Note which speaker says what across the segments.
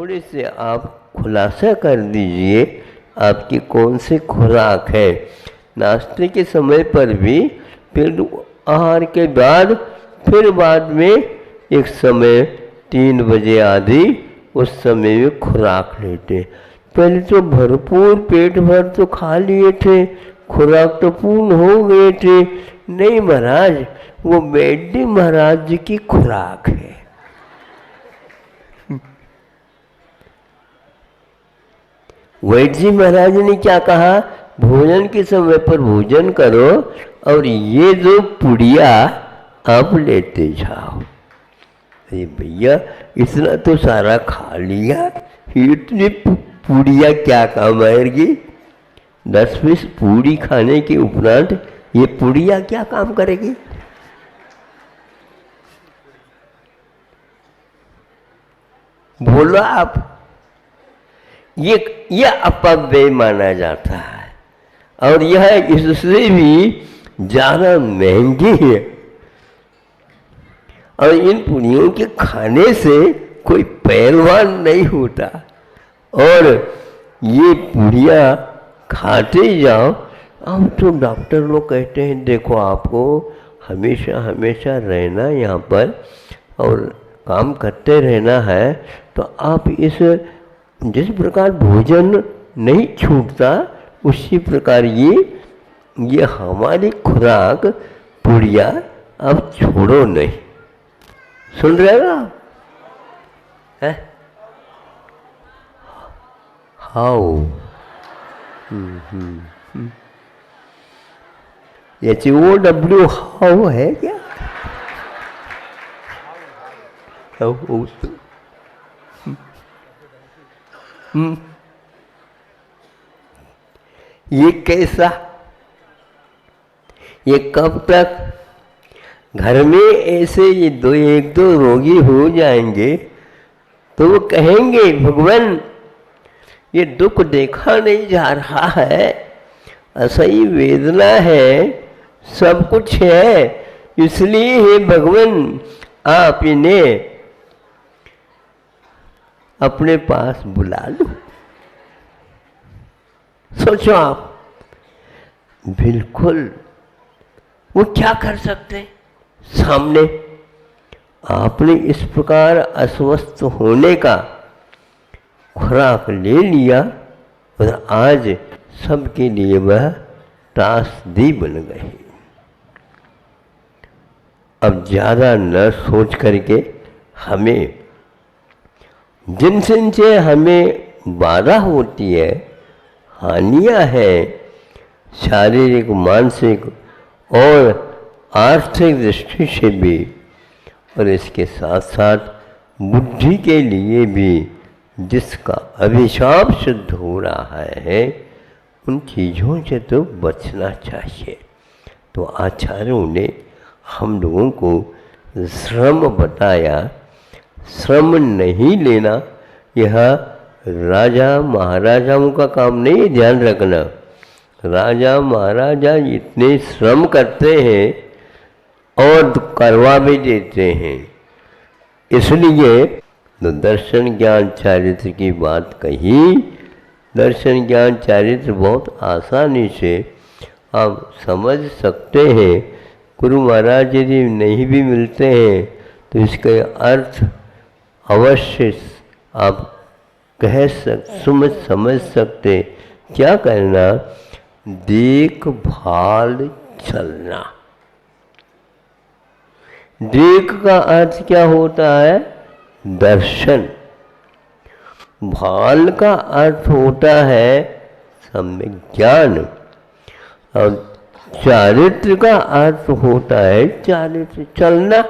Speaker 1: थोड़े से आप खुलासा कर दीजिए आपकी कौन सी खुराक है। नाश्ते के समय पर भी, फिर आहार के बाद, फिर बाद में एक समय 3 बजे आदि उस समय में खुराक लेते। पहले तो भरपूर पेट भर तो खा लिए थे, खुराक तो पूर्ण हो गए थे। नहीं महाराज, वो बैडी महाराज जी की खुराक है। वैद्य जी महाराज ने क्या कहा, भोजन के समय पर भोजन करो और ये जो पुड़िया आप लेते जाओ। अरे भैया, इतना तो सारा खा लिया, इतनी पुड़िया क्या काम आएगी? 10 पीस पूड़ी खाने के उपरांत ये पुड़िया क्या काम करेगी? बोलो आप। ये अपव्यय माना जाता है और यह इससे भी ज़्यादा महंगी है। और इन पुड़ियों के खाने से कोई पहलवान नहीं होता। और ये पुड़िया खाते जाओ। अब तो डॉक्टर लोग कहते हैं देखो आपको हमेशा हमेशा रहना यहाँ पर और काम करते रहना है, तो आप इस जिस प्रकार भोजन नहीं छूटता उसी प्रकार ये हमारी खुराक पुड़िया अब छोड़ो नहीं। सुन रहे हो आप? है हाउ HOW हाउ है क्या? ये कैसा? ये कब तक? घर में ऐसे ये एक दो रोगी हो जाएंगे तो वो कहेंगे भगवान ये दुख देखा नहीं जा रहा है, असही वेदना है, सब कुछ है, इसलिए हे भगवान आप इन्हें अपने पास बुला लो। सोचो आप, बिल्कुल वो क्या कर सकते हैं सामने? आपने इस प्रकार अस्वस्थ होने का खुराक ले लिया और आज सबके लिए वह त्रासदी बन गई। अब ज़्यादा न सोच करके हमें जिनसे हमें बाधा होती है, हानियाँ हैं, शारीरिक मानसिक और आर्थिक दृष्टि से भी, और इसके साथ साथ बुद्धि के लिए भी जिसका अभिशाप सिद्ध हो रहा है, उन चीज़ों से तो बचना चाहिए। तो आचार्यों ने हम लोगों को श्रम बताया। श्रम नहीं लेना यह राजा महाराजाओं का काम नहीं, ध्यान रखना। राजा महाराजा इतने श्रम करते हैं और करवा भी देते हैं। इसलिए तो दर्शन ज्ञान चारित्र की बात कही। दर्शन ज्ञान चारित्र बहुत आसानी से आप समझ सकते हैं। गुरु महाराज यदि नहीं भी मिलते हैं तो इसका अर्थ अवश्य आप समझ सकते। क्या करना? देखभाल चलना। देख का अर्थ क्या होता है? दर्शन। भाल का अर्थ होता है सम्यक ज्ञान। और चारित्र का अर्थ होता है चारित्र चलना।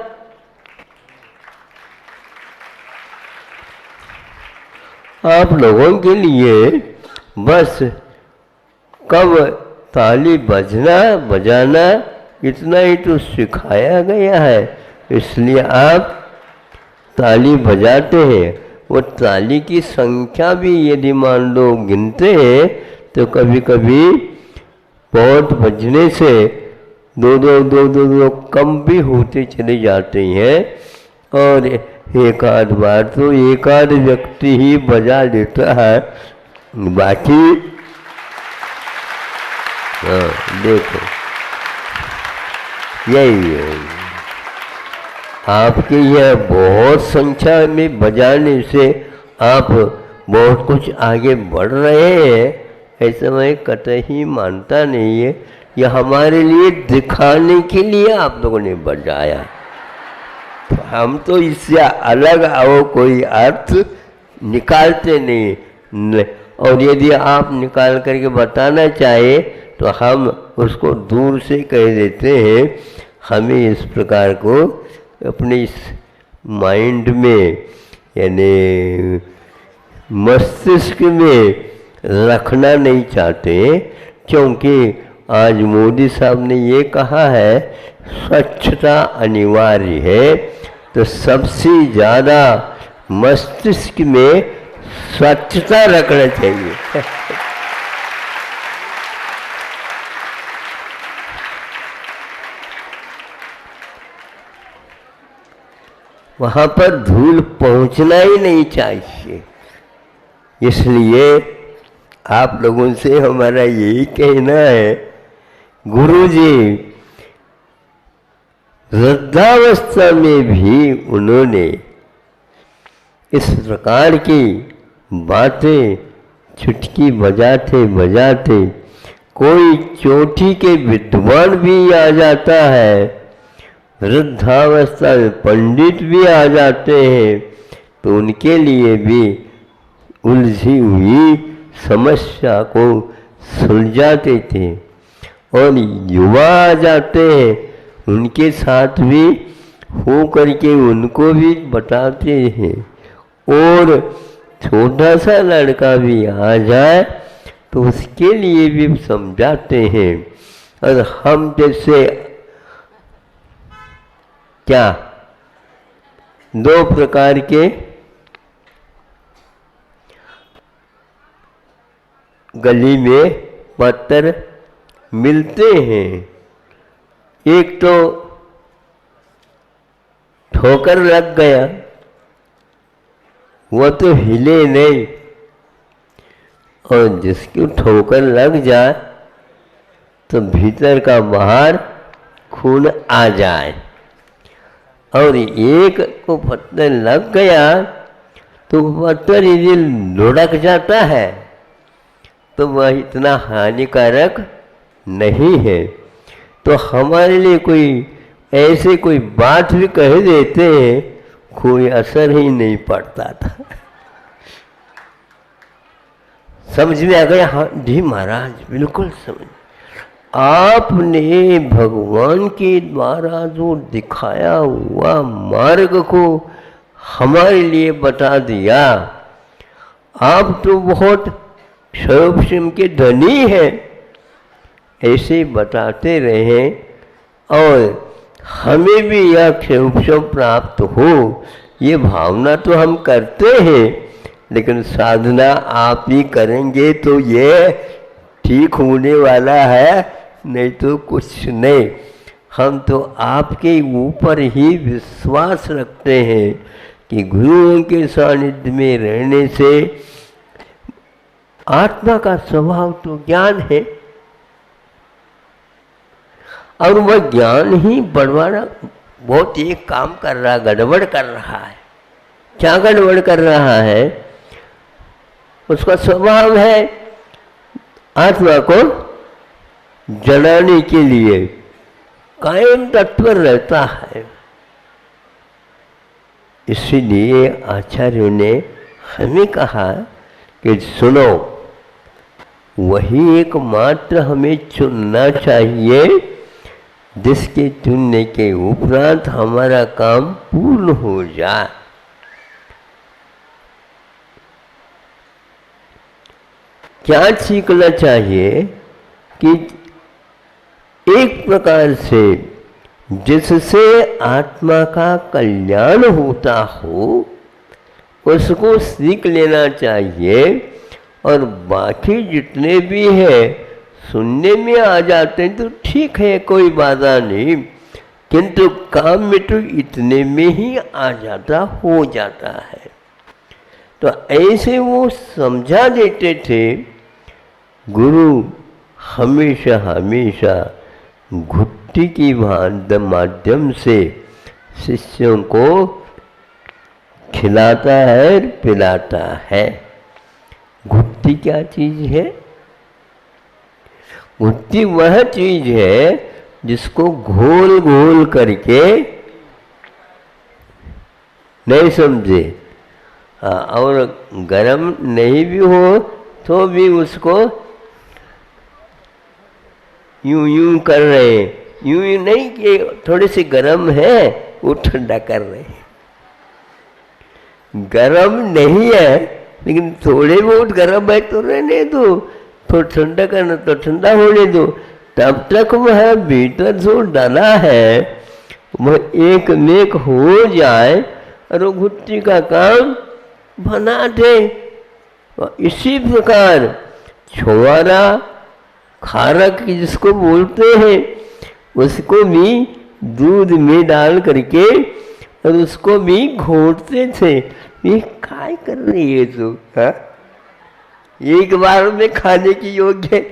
Speaker 1: आप लोगों के लिए बस कब ताली बजाना इतना ही तो सिखाया गया है, इसलिए आप ताली बजाते हैं। वो ताली की संख्या भी यदि मान लो गिनते हैं तो कभी कभी बहुत बजने से दो कम भी होते चले जाते हैं। और एक आध बार तो एक आध व्यक्ति ही बजा लेता है, बाकी देखो यही है। आपके यह बहुत संख्या में बजाने से आप बहुत कुछ आगे बढ़ रहे हैं, ऐसा मैं कतई मानता नहीं है। यह हमारे लिए दिखाने के लिए आप लोगों ने बजाया, तो हम तो इससे अलग आओ कोई अर्थ निकालते नहीं। और यदि आप निकाल करके बताना चाहे तो हम उसको दूर से कह देते हैं। हमें इस प्रकार को अपने इस माइंड में यानी मस्तिष्क में रखना नहीं चाहते, क्योंकि आज मोदी साहब ने ये कहा है स्वच्छता अनिवार्य है, तो सबसे ज़्यादा मस्तिष्क में स्वच्छता रखना चाहिए। वहाँ पर धूल पहुँचना ही नहीं चाहिए। इसलिए आप लोगों से हमारा यही कहना है, गुरुजी वृद्धावस्था में भी उन्होंने इस प्रकार की बातें चुटकी बजाते बजाते, कोई चोटी के विद्वान भी आ जाता है, वृद्धावस्था में पंडित भी आ जाते हैं, तो उनके लिए भी उलझी हुई समस्या को सुलझाते थे। और युवा आ जाते हैं, उनके साथ भी हो करके उनको भी बताते हैं। और छोटा सा लड़का भी आ जाए तो उसके लिए भी समझाते हैं। और हम जैसे क्या दो प्रकार के गली में पत्थर मिलते हैं, एक तो ठोकर लग गया, वो तो हिले नहीं, और जिसकी ठोकर लग जाए तो भीतर का बाहर खून आ जाए। और एक को पत्थर लग गया तो पत्थर यदि लुढ़क जाता है तो वह इतना हानिकारक नहीं है। तो हमारे लिए कोई ऐसे कोई बात भी कह देते हैं, कोई असर ही नहीं पड़ता था। समझ में आ गया? हाँ जी महाराज, बिल्कुल समझ। आपने भगवान के द्वारा जो दिखाया हुआ मार्ग को हमारे लिए बता दिया। आप तो बहुत क्षोभ के धनी हैं, ऐसे बताते रहे और हमें भी यह क्षोभ प्राप्त हो, ये भावना तो हम करते हैं, लेकिन साधना आप ही करेंगे तो ये ठीक होने वाला है, नहीं तो कुछ नहीं। हम तो आपके ऊपर ही विश्वास रखते हैं कि गुरुओं के सानिध्य में रहने से आत्मा का स्वभाव तो ज्ञान है, और वह ज्ञान ही बढ़वाना बहुत एक काम कर रहा, गड़बड़ कर रहा है। क्या गड़बड़ कर रहा है? उसका स्वभाव है आत्मा को जलाने के लिए कायम तत्पर रहता है। इसीलिए आचार्यों ने हमें कहा कि सुनो, वही एकमात्र हमें चुनना चाहिए जिसके चुनने के उपरांत हमारा काम पूर्ण हो जाए। क्या सीखना चाहिए कि एक प्रकार से जिससे आत्मा का कल्याण होता हो उसको सीख लेना चाहिए, और बाकी जितने भी हैं सुनने में आ जाते हैं तो ठीक है, कोई बाधा नहीं, किंतु काम में तो इतने में ही आ जाता हो जाता है। तो ऐसे वो समझा देते थे। गुरु हमेशा हमेशा घुट्टी की माध्यम से शिष्यों को खिलाता है, पिलाता है। घुट्टी क्या चीज है? घुट्टी वह चीज है जिसको घोल घोल करके, नहीं समझे, और गरम नहीं भी हो तो भी उसको यूं यूं कर रहे हैं, यूं यूं नहीं कि थोड़े से गरम है वो ठंडा कर रहे हैं। गरम नहीं है लेकिन थोड़े बहुत गरम है तो रहने दो, तो ठंडा करना तो ठंडा होने दो। तब तक वह भीतर जो डाला है वह एक मेक हो जाए और वो घुट्टी का काम बना दे। इसी प्रकार छुआरा, खारक जिसको बोलते हैं, उसको भी दूध में डाल करके और उसको भी घोटते थे। ये काय कर रही है तू? एक बार में खाने की योग्य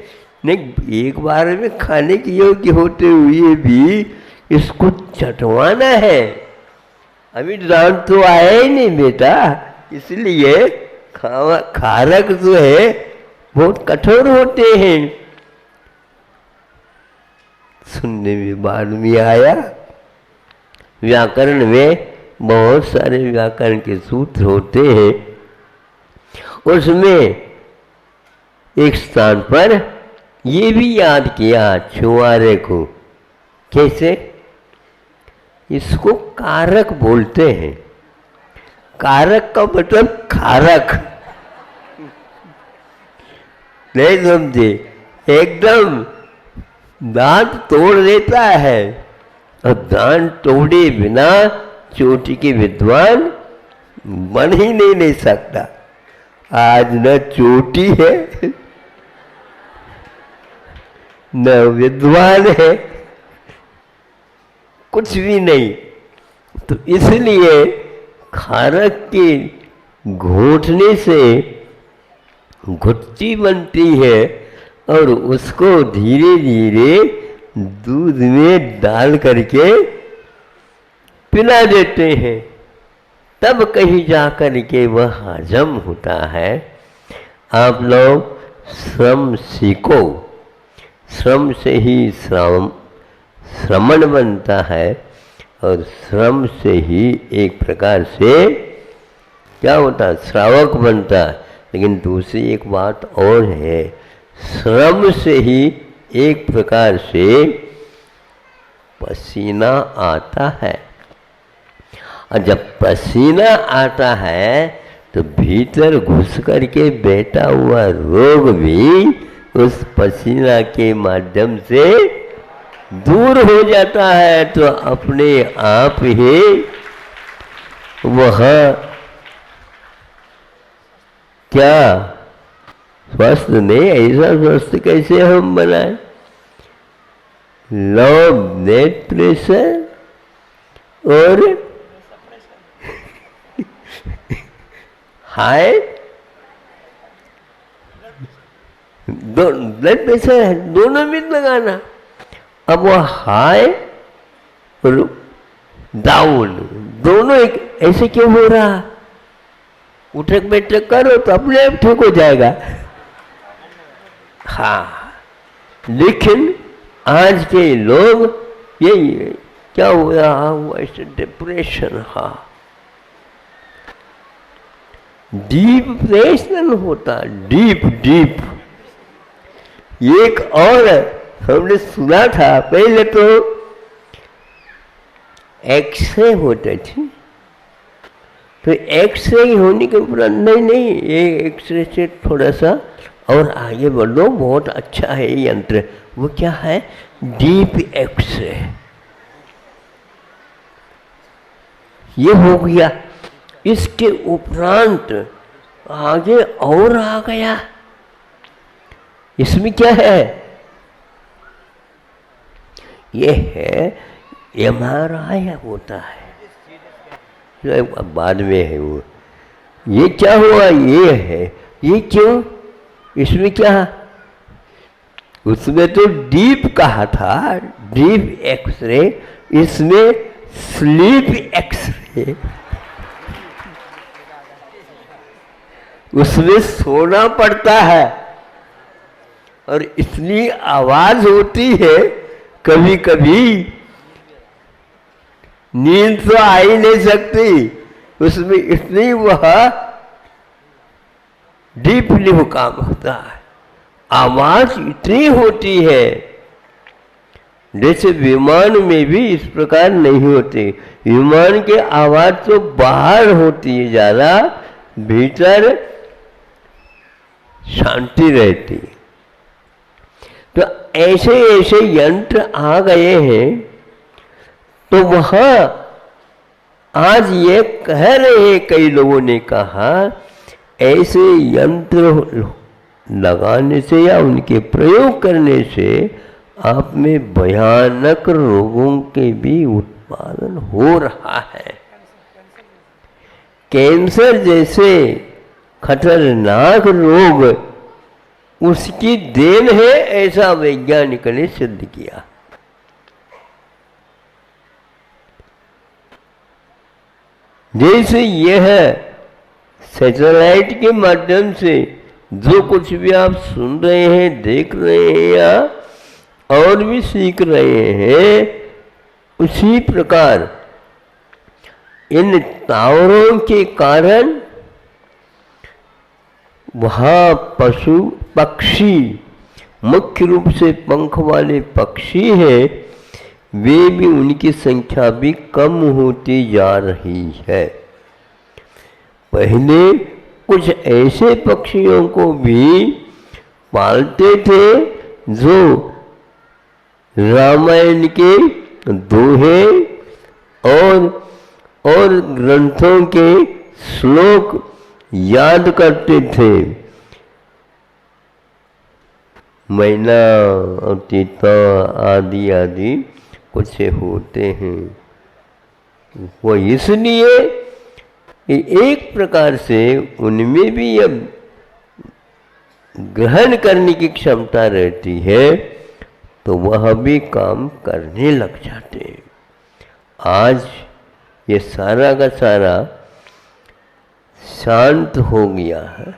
Speaker 1: नहीं, एक बार में खाने की योग्य होते हुए भी इसको चटवाना है। अभी दांत तो आया ही नहीं बेटा, इसलिए खारक जो है बहुत कठोर होते हैं। सुनने में बाद में आया, व्याकरण में बहुत सारे व्याकरण के सूत्र होते हैं। उसमें एक स्थान पर ये भी याद किया छुआरे को। कैसे? इसको कारक बोलते हैं। कारक का मतलब खारक। नहीं समझे? एकदम दांत तोड़ देता है, और दांत तोड़े बिना चोटी के विद्वान बन ही नहीं सकता। आज न चोटी है न विद्वान है, कुछ भी नहीं। तो इसलिए खारक के घोटने से घुट्टी बनती है और उसको धीरे धीरे दूध में डाल करके पिला देते हैं, तब कहीं जा कर के वह हजम होता है। आप लोग श्रम सीखो, श्रम से ही श्रमण बनता है, और श्रम से ही एक प्रकार से क्या होता है? श्रावक बनता है। लेकिन दूसरी एक बात और है, श्रम से ही एक प्रकार से पसीना आता है, और जब पसीना आता है तो भीतर घुस करके बैठा हुआ रोग भी उस पसीना के माध्यम से दूर हो जाता है। तो अपने आप ही वह क्या स्वस्थ नहीं, ऐसा स्वस्थ कैसे हम बनाए? लो ब्लड प्रेशर और हाई ब्लड प्रेशर है, दोनों में लगाना। अब वो हाई और डाउन दोनों एक ऐसे क्यों हो रहा? उठक बैठक करो तो अपने आप ठीक हो जाएगा। हाँ, लेकिन आज के लोग यही क्या हुआ? ऐसे डिप्रेशन, हाँ, डीप प्रेशन होता, डीप डीप। एक और हमने सुना था पहले तो एक्सरे होते थे, तो एक्सरे होने के ऊपर नहीं, ये एक्सरे से थोड़ा सा और आगे बढ़ो, बहुत अच्छा है ये यंत्र। वो क्या है? Deep x-ray. ये हो गया। इसके उपरांत आगे और आ गया। इसमें क्या है? ये है MRI होता है, तो बाद में है वो, ये क्या हुआ, ये है, ये क्यों, इसमें क्या, उसमें तो डीप कहा था, डीप एक्सरे, इसमें स्लीप एक्सरे, उसमें सोना पड़ता है और इतनी आवाज होती है, कभी कभी नींद तो आ ही नहीं सकती, उसमें इतनी वह डीपली वो काम होता है, आवाज इतनी होती है, जैसे विमान में भी इस प्रकार नहीं होती, विमान की आवाज तो बाहर होती है, ज्यादा भीतर शांति रहती। तो ऐसे ऐसे यंत्र आ गए हैं, तो वहां आज ये कह रहे हैं, कई लोगों ने कहा ऐसे यंत्र लगाने से या उनके प्रयोग करने से आप में भयानक रोगों के भी उत्पादन हो रहा है। कैंसर जैसे खतरनाक रोग उसकी देन है, ऐसा वैज्ञानिक ने सिद्ध किया। जैसे यह सैटेलाइट के माध्यम से जो कुछ भी आप सुन रहे हैं, देख रहे हैं या और भी सीख रहे हैं, उसी प्रकार इन टावरों के कारण वहाँ पशु पक्षी, मुख्य रूप से पंख वाले पक्षी हैं, वे भी, उनकी संख्या भी कम होती जा रही है। पहले कुछ ऐसे पक्षियों को भी पालते थे जो रामायण के दोहे और ग्रंथों के श्लोक याद करते थे। मैना और तीता आदि आदि कुछ होते हैं, वो इसलिए एक प्रकार से उनमें भी यह ग्रहण करने की क्षमता रहती है, तो वह भी काम करने लग जाते हैं। आज ये सारा का सारा शांत हो गया है,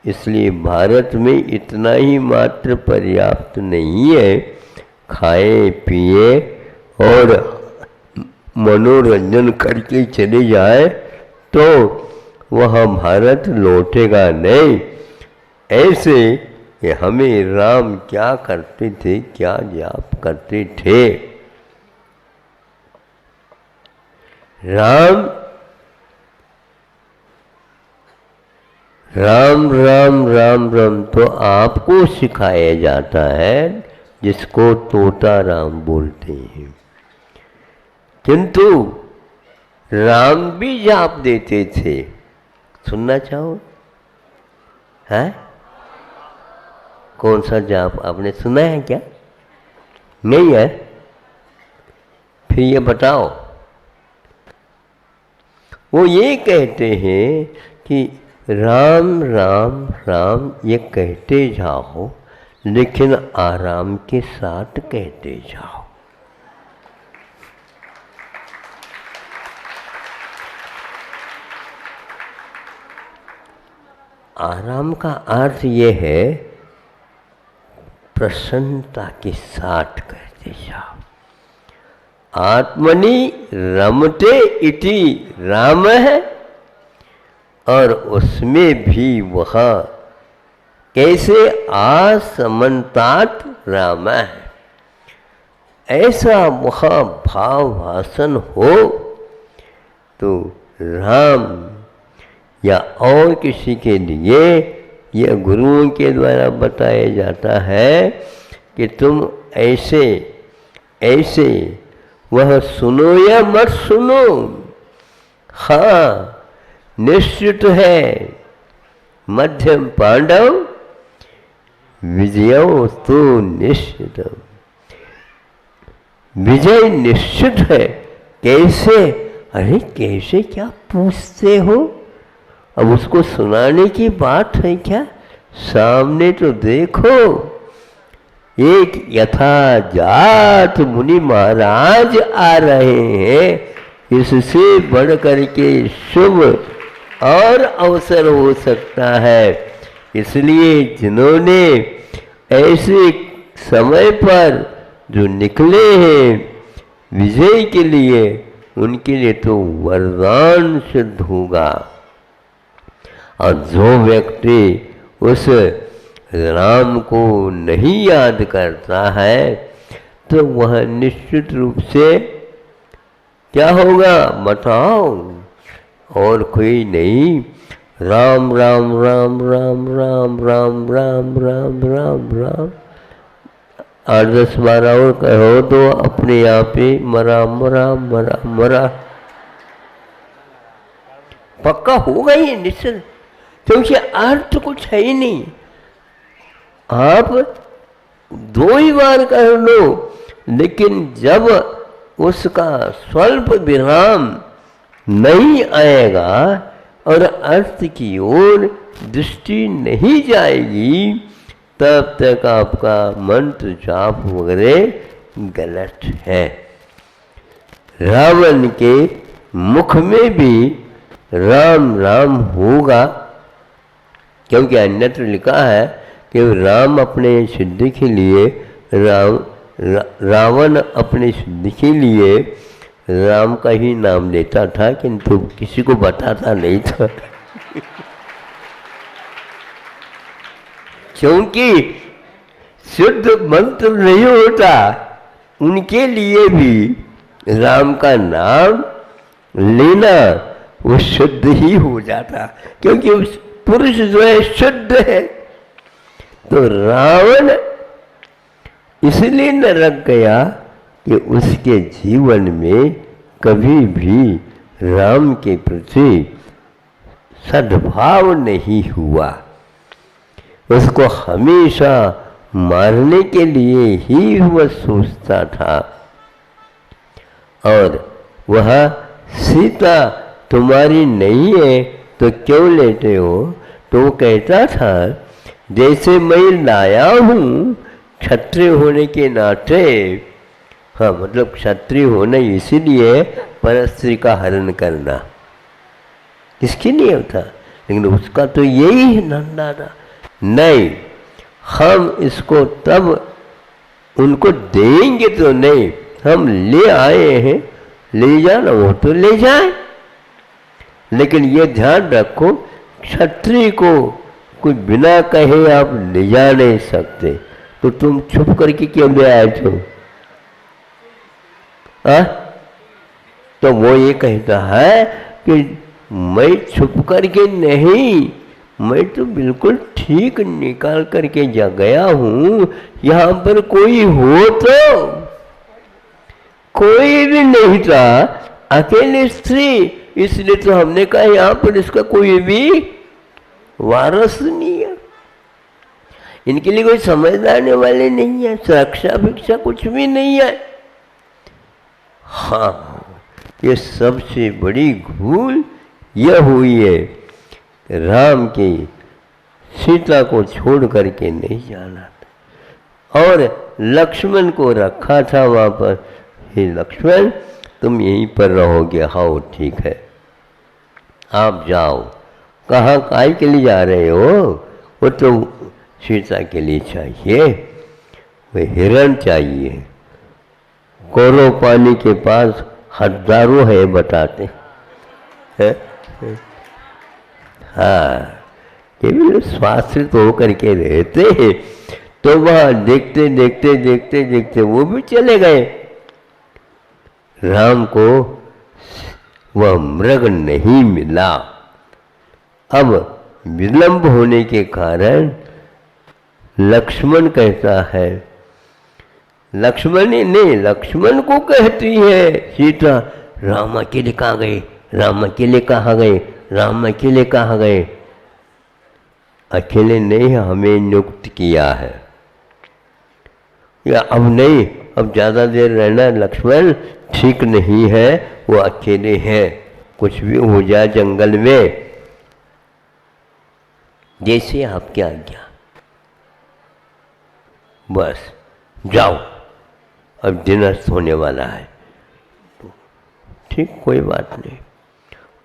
Speaker 1: इसलिए भारत में इतना ही मात्र पर्याप्त नहीं है, खाए पिए और मनोरंजन करके चले जाए तो वह भारत लौटेगा नहीं। ऐसे कि हमें राम क्या करते थे, क्या जाप करते थे। राम राम राम राम राम तो आपको सिखाया जाता है, जिसको तोता राम बोलते हैं, किंतु राम भी जाप देते थे। सुनना चाहो? है कौन सा जाप आपने सुना है क्या? नहीं है? फिर ये बताओ। वो ये कहते हैं कि राम राम राम ये कहते जाओ, लेकिन आराम के साथ कहते जाओ। आराम का अर्थ ये है प्रसन्नता के साथ कहते जाओ। आत्मनि रमते इति राम है, और उसमें भी वह कैसे आसमन्तात राम है, ऐसा वह भाव भाषण हो तो राम या और किसी के लिए यह गुरुओं के द्वारा बताया जाता है कि तुम ऐसे ऐसे, वह सुनो या मत सुनो, हाँ निश्चित है मध्यम पांडव विजयो तो निश्चित। विजय निश्चित है। कैसे? अरे कैसे क्या पूछते हो? अब उसको सुनाने की बात है क्या? सामने तो देखो, एक यथाजात मुनि महाराज आ रहे हैं। इससे बढ़ करके शुभ और अवसर हो सकता है। इसलिए जिन्होंने ऐसे समय पर जो निकले हैं विजय के लिए, उनके लिए तो वरदान सिद्ध होगा। और जो व्यक्ति उस राम को नहीं याद करता है तो वह निश्चित रूप से क्या होगा बताओ? और कोई नहीं, राम राम राम राम राम राम राम राम राम राम 8-10 बार और कहो तो अपने आप ही मरा मरा मरा मरा पक्का होगा ये निश्चित, क्योंकि अर्थ कुछ है ही नहीं। आप 2 ही बार कर लो, लेकिन जब उसका स्वल्प विराम नहीं आएगा और अर्थ की ओर दृष्टि नहीं जाएगी, तब तक आपका मंत्र जाप वगैरह गलत है। रावण के मुख में भी राम राम होगा, क्योंकि अन्यत्र लिखा है कि राम अपने सिद्धि के लिए रावण अपने सिद्धि के लिए राम का ही नाम लेता था, किंतु किसी को बताता नहीं था। क्योंकि शुद्ध मंत्र नहीं होता, उनके लिए भी राम का नाम लेना वो शुद्ध ही हो जाता, क्योंकि उस पुरुष जो है शुद्ध है। तो रावण इसलिए नरक गया कि उसके जीवन में कभी भी राम के प्रति सद्भाव नहीं हुआ। उसको हमेशा मारने के लिए ही वह सोचता था। और वह सीता तुम्हारी नहीं है तो क्यों लेते हो? तो वो कहता था जैसे मैं लाया हूँ क्षत्रिय होने के नाते, हाँ मतलब क्षत्रिय होना इसीलिए परस्त्री का हरण करना, इसके लिए होता, लेकिन उसका तो यही धंधा था। नहीं, हम इसको तब उनको देंगे तो नहीं, हम ले आए हैं, ले जाना वो तो ले जाए, लेकिन ये ध्यान रखो क्षत्रिय को कुछ बिना कहे आप ले जा नहीं सकते। तो तुम छुप करके क्यों ले आए थे? तो वो ये कहता है कि मैं छुप करके नहीं, मैं तो बिल्कुल ठीक निकाल करके जा गया हूँ। यहाँ पर कोई हो तो कोई भी नहीं था, अकेली स्त्री, इसलिए तो हमने कहा यहाँ पर इसका कोई भी वारस नहीं है, इनके लिए कोई समझदारने वाले नहीं है, सुरक्षा भिक्षा कुछ भी नहीं है। हाँ, ये सबसे बड़ी भूल यह हुई है, राम की सीता को छोड़ करके नहीं जाना था और लक्ष्मण को रखा था वहाँ पर। हे लक्ष्मण, तुम यहीं पर रहोगे? हाँ ठीक है, आप जाओ। कहाँ काय के लिए जा रहे हो? वो तो सीता के लिए चाहिए, वो हिरण चाहिए। कोरो पानी के पास हजारों है बताते हैं। हाँ, ये भी स्वास्थ्य तो होकर के रहते हैं, तो वह देखते देखते देखते देखते वो भी चले गए। राम को वह मृग नहीं मिला। अब विलंब होने के कारण लक्ष्मण कहता है, लक्ष्मण नहीं, लक्ष्मण को कहती है सीता, राम अकेले कहाँ गए? राम अकेले कहाँ गए? राम अकेले कहाँ गए? अकेले नहीं, हमें नियुक्त किया है, या अब नहीं, अब ज़्यादा देर रहना लक्ष्मण ठीक नहीं है, वो अकेले हैं, कुछ भी हो जाए जंगल में। जैसे आपकी आज्ञा, बस जाओ, अब दिन अस्त होने वाला है। ठीक, कोई बात नहीं।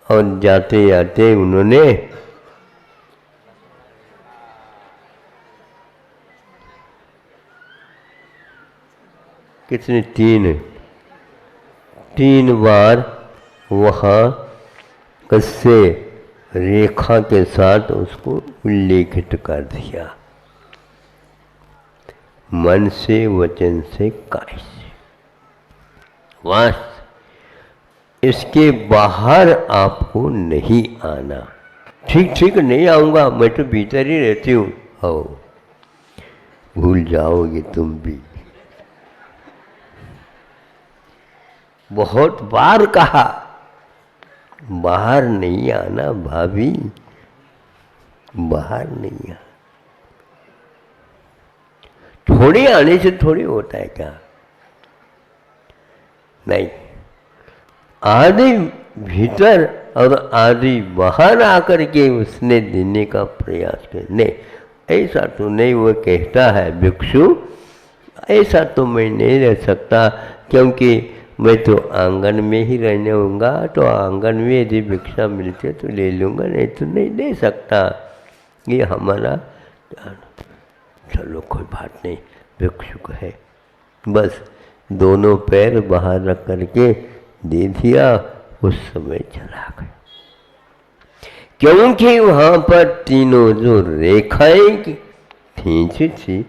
Speaker 1: और जाते जाते उन्होंने कितने तीन बार वहाँ कस्से रेखा के साथ उसको उल्लेखित कर दिया, मन से, वचन से, काय से। बस इसके बाहर आपको नहीं आना। ठीक ठीक, नहीं आऊँगा, मैं तो भीतर ही रहती हूँ। आओ, भूल जाओगे तुम भी। बहुत बार कहा, बाहर नहीं आना भाभी, बाहर नहीं आना। थोड़ी आने से थोड़ी होता है क्या? नहीं, आदि भीतर और आदि बाहर आकर के उसने देने का प्रयास किया। नहीं, ऐसा तो नहीं वो कहता है भिक्षु, ऐसा तो मैं नहीं रह सकता, क्योंकि मैं तो आंगन में ही रहने होऊंगा, तो आंगन में यदि भिक्षा मिलती तो ले लूँगा, नहीं तो नहीं ले सकता। ये हमारा, चलो कोई बात नहीं, भिक्षुक है। बस दोनों पैर बाहर रख करके दे दिया, उस समय चला गया। क्योंकि वहाँ पर तीनों जो रेखाएं खींची थी,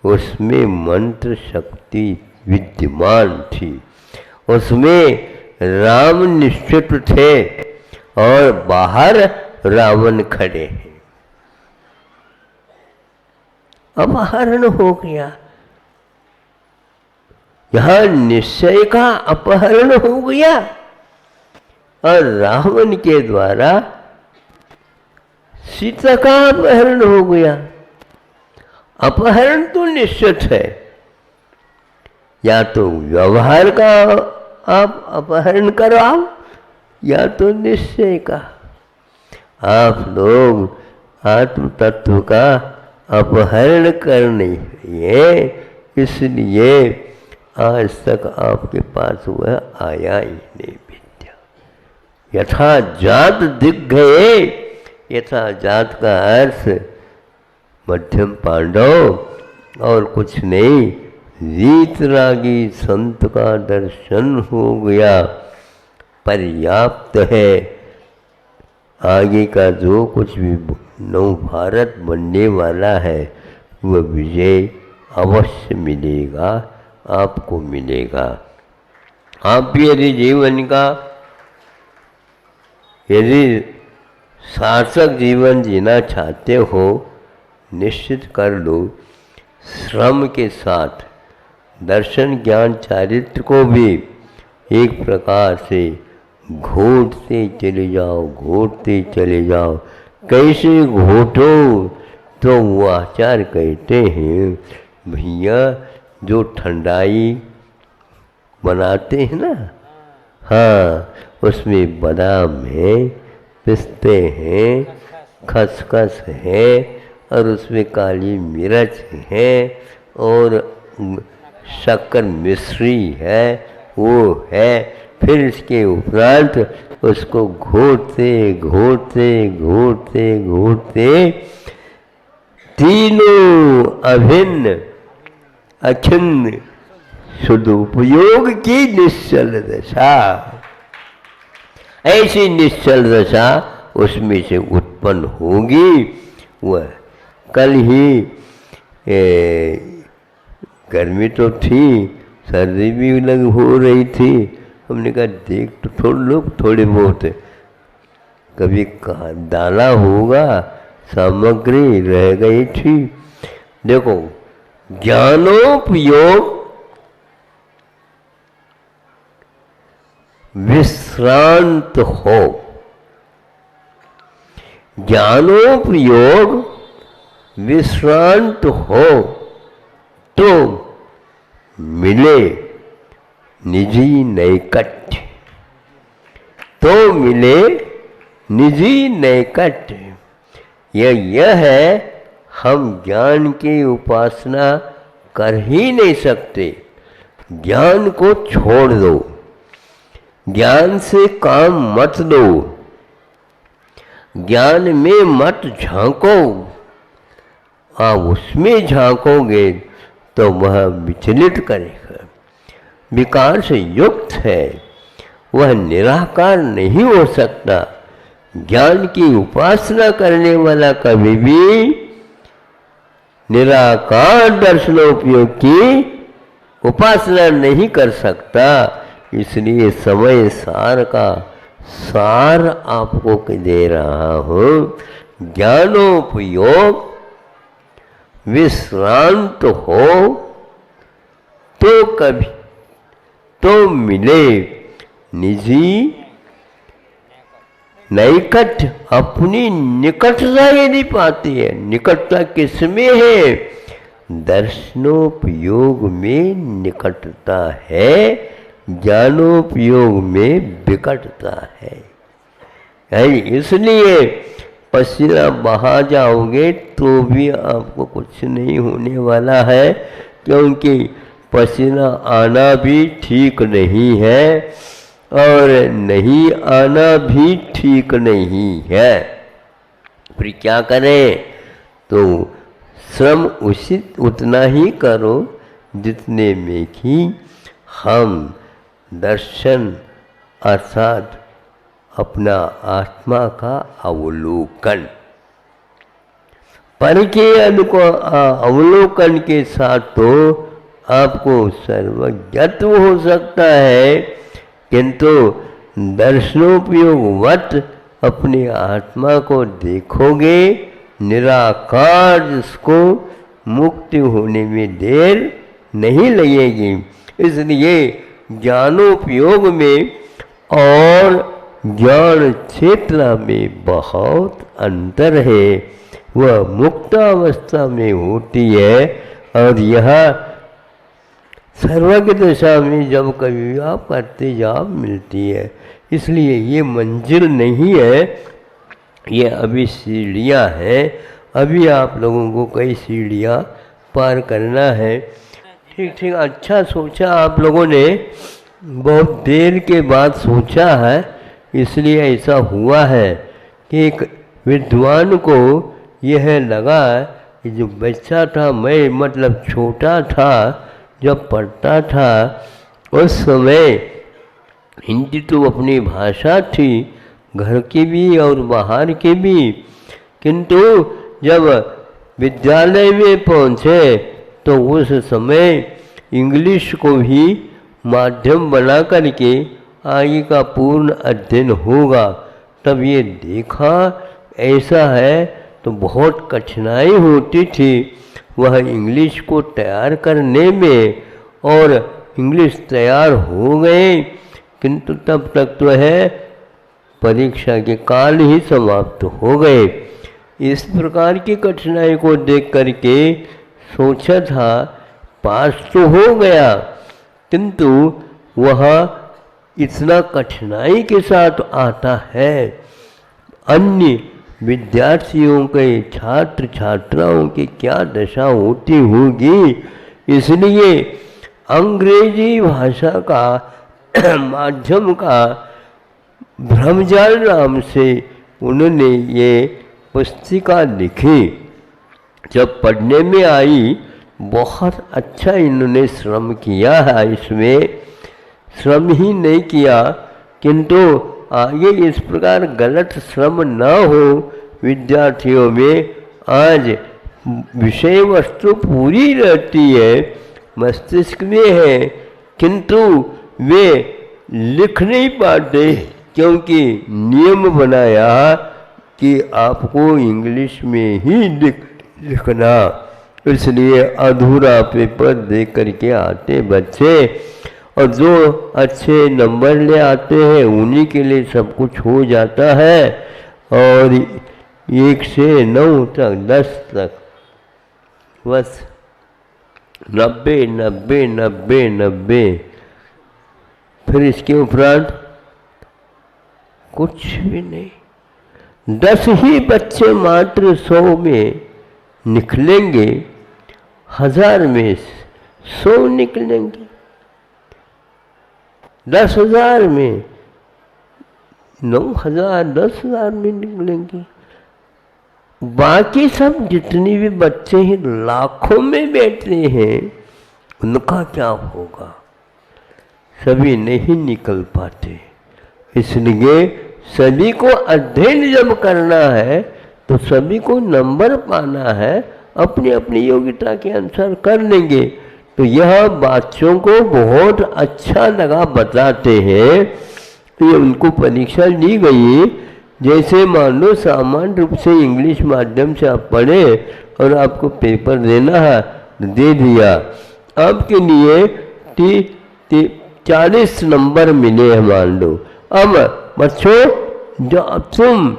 Speaker 1: उसमें मंत्र शक्ति विद्यमान थी, उसमें राम निश्चित थे और बाहर रावण खड़े हैं। अपहरण हो गया, यहां निश्चय का अपहरण हो गया और रावण के द्वारा सीता का अपहरण हो गया। अपहरण तो निश्चित है, या तो व्यवहार का आप अपहरण कराओ या तो निश्चय का। आप लोग आत्म तत्व का अपहरण कर नहीं है, इसलिए आज तक आपके पास वह आया ही नहीं विद्या। यथा जात दिख गए, यथा जात का अर्थ मध्यम पांडव और कुछ नहीं, वीतरागी संत का दर्शन हो गया, पर्याप्त है। आगे का जो कुछ भी नव भारत बनने वाला है वह विजय अवश्य मिलेगा, आपको मिलेगा। आप भी यदि जीवन का, यदि सार्थक जीवन जीना चाहते हो, निश्चित कर लो श्रम के साथ दर्शन ज्ञान चारित्र को भी एक प्रकार से घोटते चले जाओ, घोटते चले जाओ। कैसे घोटो? तो वो आचार्य कहते हैं, भैया जो ठंडाई बनाते हैं ना, हाँ, उसमें बादाम है, पिस्ते हैं, खसखस है और उसमें काली मिर्च है और शक्कर मिश्री है, वो है। फिर इसके उपरांत उसको घोटते घोटते घोटते घोटते तीनों अभिन्न अखिन्न सदुपयोग की निश्चल दशा, ऐसी निश्चल दशा उसमें से उत्पन्न होगी। वह कल ही गर्मी तो थी, सर्दी भी लग हो रही थी, हमने कहा देख तो थोड़े लोग थोड़े बहुत कभी कहा डाला होगा, सामग्री रह गई थी। देखो, ज्ञानोपयोग विश्रांत हो, ज्ञानोपयोग विश्रांत हो तो मिले निजी नैकट्य, तो मिले निजी नैकट्य। यह है, हम ज्ञान की उपासना कर ही नहीं सकते। ज्ञान को छोड़ दो, ज्ञान से काम मत दो, ज्ञान में मत झांको। आप उसमें झांकोगे तो वह विचलित करेगा, विकार से युक्त है, वह निराकार नहीं हो सकता। ज्ञान की उपासना करने वाला कभी भी निराकार दर्शनोपयोग की उपासना नहीं कर सकता। इसलिए समय सार का सार आपको दे रहा हूँ। ज्ञानोपयोग विश्रांत हो तो कभी तो मिले निजी नैकट्य, अपनी निकटता यदि पाती है। निकटता किसमें है? दर्शनोपयोग में निकटता है, ज्ञानोपयोग में विकटता है। इसलिए पसीना बहा जाओगे तो भी आपको कुछ नहीं होने वाला है, क्योंकि पसीना आना भी ठीक नहीं है और नहीं आना भी ठीक नहीं है। फिर क्या करें? तो श्रम उतना ही करो जितने में कि हम दर्शन अर्थात अपना आत्मा का अवलोकन, पर के अवलोकन के साथ तो आपको सर्वज्ञत्व हो सकता है, किंतु दर्शनोपयोगवत अपनी आत्मा को देखोगे, निराकार जिसको मुक्ति होने में देर नहीं लगेगी। इसलिए ज्ञानोपयोग में और ज्ञान क्षेत्र में बहुत अंतर है। वह मुक्तावस्था में होती है और यह सर्वज्ञ दशा में जब कभी आप करते जाप मिलती है। इसलिए ये मंजिल नहीं है, ये अभी सीढ़ियाँ हैं। अभी आप लोगों को कई सीढ़ियाँ पार करना है। ठीक ठीक, अच्छा सोचा आप लोगों ने, बहुत देर के बाद सोचा है, इसलिए ऐसा हुआ है कि एक विद्वान को यह लगा कि जो बच्चा था, मैं मतलब छोटा था जब पढ़ता था, उस समय हिंदी तो अपनी भाषा थी, घर की भी और बाहर की भी, किंतु जब विद्यालय में पहुँचे तो उस समय इंग्लिश को भी माध्यम बना करके आगे का पूर्ण अध्ययन होगा। तब ये देखा ऐसा है तो बहुत कठिनाई होती थी वह इंग्लिश को तैयार करने में, और इंग्लिश तैयार हो गए, किंतु तब तक तो है परीक्षा के काल ही समाप्त हो गए। इस प्रकार की कठिनाई को देख करके सोचा था पास तो हो गया, किंतु वह इतना कठिनाई के साथ आता है। अन्य विद्यार्थियों के, छात्र छात्राओं की क्या दशा होती होगी। इसलिए अंग्रेजी भाषा का माध्यम का ब्रह्मजाल नाम से उन्होंने ये पुस्तिका लिखी। जब पढ़ने में आई बहुत अच्छा इन्होंने श्रम किया है, इसमें श्रम ही नहीं किया, किंतु आगे इस प्रकार गलत श्रम न हो विद्यार्थियों में। आज विषय वस्तु पूरी रहती है, मस्तिष्क में है, किंतु वे लिख नहीं पाते, क्योंकि नियम बनाया कि आपको इंग्लिश में ही लिखना। इसलिए अधूरा पेपर दे करके आते बच्चे, और जो अच्छे नंबर ले आते हैं उन्हीं के लिए सब कुछ हो जाता है। और 1 से 9 तक 10 तक बस 90 90 90 90। फिर इसके उपरांत कुछ भी नहीं। 10 ही बच्चे मात्र 100 में निकलेंगे, 1000 में 100 निकलेंगे, 10,000 में 9,000, 10,000 में निकलेंगे। बाकी सब जितने भी बच्चे हैं लाखों में बैठे हैं, उनका क्या होगा? सभी नहीं निकल पाते। इसलिए सभी को अध्ययन जब करना है तो सभी को नंबर पाना है, अपनी अपनी योग्यता के अनुसार कर लेंगे। तो यह बच्चों को बहुत अच्छा लगा, बताते हैं। तो ये उनको परीक्षा दी गई, जैसे मान लो सामान्य रूप से इंग्लिश माध्यम से आप पढ़े और आपको पेपर देना है, दे दिया। आपके लिए 40 नंबर मिले हैं मान लो। अब बच्चों जो तुम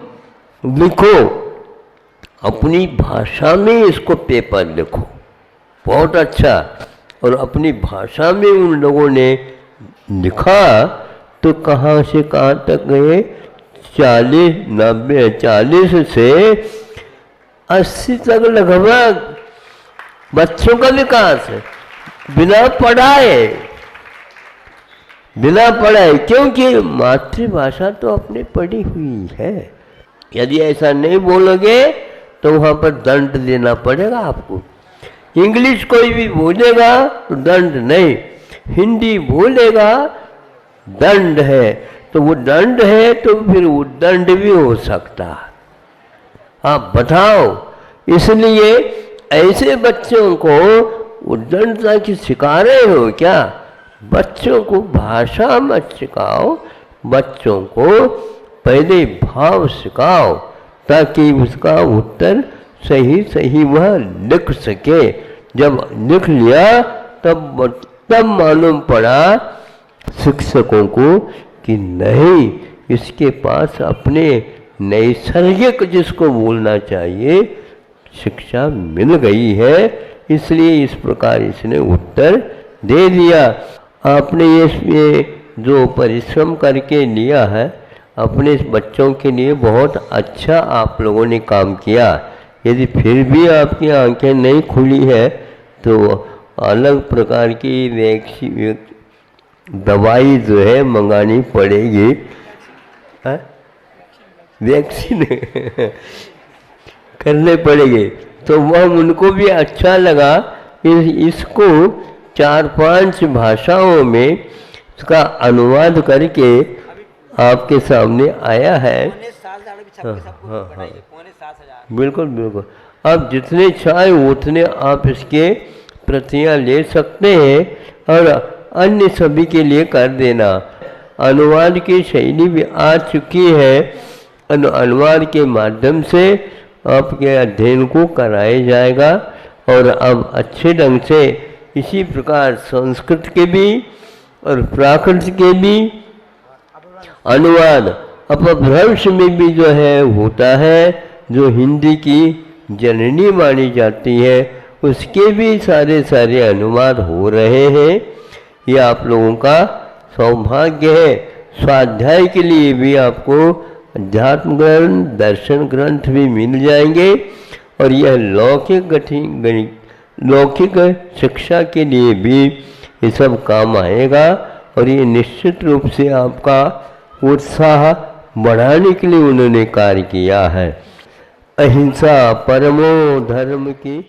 Speaker 1: लिखो अपनी भाषा में, इसको पेपर लिखो बहुत अच्छा। और अपनी भाषा में उन लोगों ने लिखा तो कहाँ से कहाँ तक गए? 40 से 80 तक लगभग बच्चों का विकास है बिना पढ़ाए। क्योंकि मातृभाषा तो अपने पढ़ी हुई है। यदि ऐसा नहीं बोलोगे तो वहाँ पर दंड देना पड़ेगा आपको। इंग्लिश कोई भी बोलेगा तो दंड नहीं, हिंदी बोलेगा दंड है। तो वो दंड है तो फिर वो दंड भी हो सकता है। आप बताओ, इसलिए ऐसे बच्चों को उद्दंडता की सिखा रहे हो क्या? बच्चों को भाषा मत सिखाओ, बच्चों को पहले भाव सिखाओ ताकि उसका उत्तर सही सही वह लिख सके। जब लिख लिया तब मालूम पड़ा शिक्षकों को कि नहीं, इसके पास अपने नैसर्गिक जिसको बोलना चाहिए शिक्षा मिल गई है, इसलिए इस प्रकार इसने उत्तर दे दिया। आपने ये जो परिश्रम करके लिया है अपने बच्चों के लिए, बहुत अच्छा आप लोगों ने काम किया। यदि फिर भी आपकी आंखें नहीं खुली है तो अलग प्रकार की दवाई जो है मंगानी पड़ेगी, वैक्सीन करने पड़ेंगे। तो वह उनको भी अच्छा लगा। इसको 4-5 भाषाओं में इसका अनुवाद करके आपके सामने आया है। हाँ, बिल्कुल बिल्कुल। आप जितने चाहे उतने आप इसके प्रतियां ले सकते हैं और अन्य सभी के लिए कर देना। अनुवाद की शैली भी आ चुकी है। अनुवाद के माध्यम से आपके अध्ययन को कराया जाएगा और अब अच्छे ढंग से इसी प्रकार संस्कृत के भी और प्राकृत के भी अनुवाद अपभ्रंश में भी जो है होता है, जो हिंदी की जननी मानी जाती है उसके भी सारे अनुवाद हो रहे हैं। ये आप लोगों का सौभाग्य है। स्वाध्याय के लिए भी आपको अध्यात्म ग्रंथ, दर्शन ग्रंथ भी मिल जाएंगे और यह लौकिक शिक्षा के लिए भी ये सब काम आएगा और ये निश्चित रूप से आपका उत्साह बढ़ाने के लिए उन्होंने कार्य किया है। अहिंसा परमो धर्म की